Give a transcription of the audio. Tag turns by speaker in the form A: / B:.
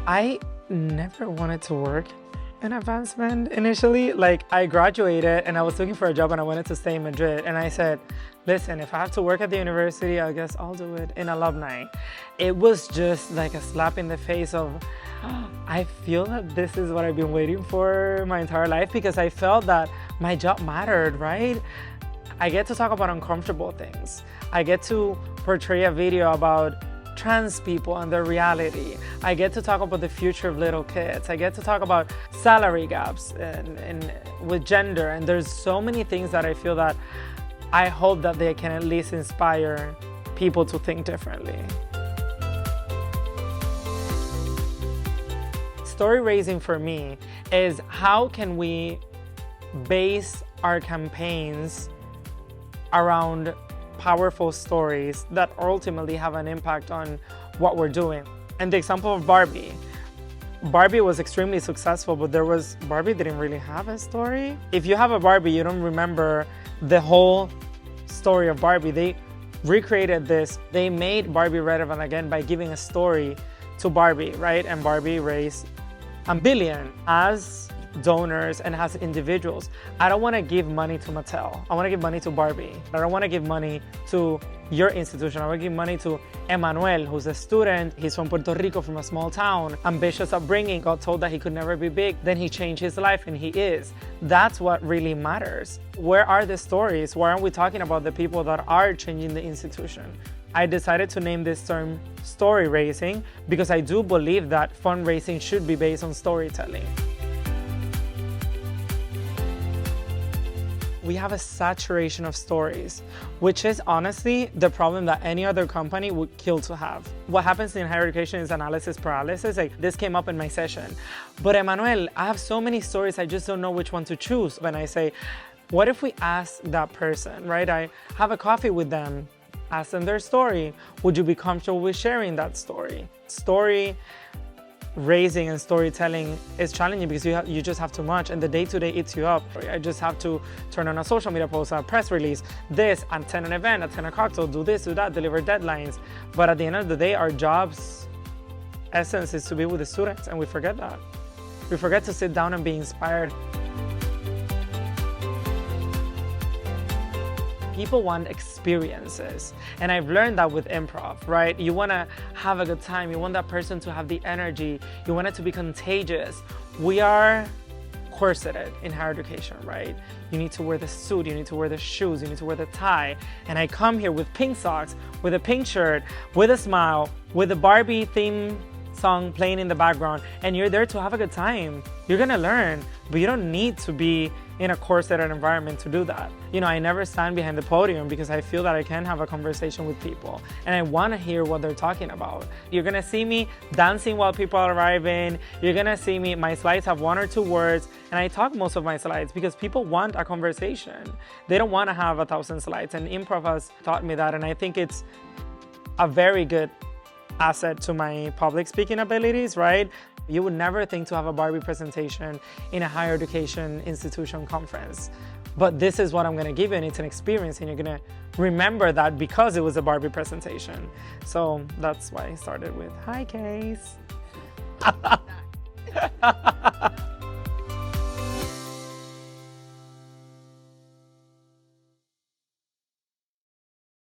A: I never wanted to work in advancement initially. Like, I graduated and I was looking for a job and I wanted to stay in Madrid. And I said, listen, if I have to work at the university, I guess I'll do it in alumni. It was just like a slap in the face of, I feel that this is what I've been waiting for my entire life, because I felt that my job mattered, right? I get to talk about uncomfortable things. I get to portray a video about trans people and their reality. I get to talk about the future of little kids. I get to talk about salary gaps and with gender. And there's so many things that I feel that I hope that they can at least inspire people to think differently. Story raising for me is, how can we base our campaigns around powerful stories that ultimately have an impact on what we're doing. And the example of Barbie. Barbie was extremely successful, but Barbie didn't really have a story. If you have a Barbie, you don't remember the whole story of Barbie. They recreated this. They made Barbie relevant again by giving a story to Barbie, right? And Barbie raised $1 billion as donors and as individuals. I don't want to give money to Mattel. I want to give money to Barbie. I don't want to give money to your institution. I want to give money to Emanuel, who's a student. He's from Puerto Rico, from a small town, ambitious upbringing, got told that he could never be big. Then he changed his life and he is. That's what really matters. Where are the stories? Why aren't we talking about the people that are changing the institution? I decided to name this term story raising because I do believe that fundraising should be based on storytelling. We have a saturation of stories, which is honestly the problem that any other company would kill to have. What happens in higher education is analysis paralysis. Like, this came up in my session. But Emanuel, I have so many stories, I just don't know which one to choose. When I say, what if we ask that person, right? I have a coffee with them, ask them their story. Would you be comfortable with sharing that story? Story raising and storytelling is challenging because you just have too much, and the day-to-day eats you up. I just have to turn on a social media post, a press release, this, attend an event, attend a cocktail, do this, do that, deliver deadlines. But at the end of the day, our job's essence is to be with the students, and we forget that. We forget to sit down and be inspired. People want experiences. And I've learned that with improv, right? You want to have a good time. You want that person to have the energy. You want it to be contagious. We are corseted in higher education, right? You need to wear the suit, you need to wear the shoes, you need to wear the tie. And I come here with pink socks, with a pink shirt, with a smile, with a Barbie theme song playing in the background, and you're there to have a good time. You're gonna learn, but you don't need to be in a corseted environment to do that. You know, I never stand behind the podium because I feel that I can have a conversation with people and I want to hear what they're talking about. You're gonna see me dancing while people are arriving. You're gonna see me, my slides have 1 or 2 words, and I talk most of my slides because people want a conversation. They don't want to have 1,000 slides, and improv has taught me that, and I think it's a very good asset to my public speaking abilities, right? You would never think to have a Barbie presentation in a higher education institution conference. But this is what I'm gonna give you, and it's an experience, and you're gonna remember that because it was a Barbie presentation. So that's why I started with, hi, Case.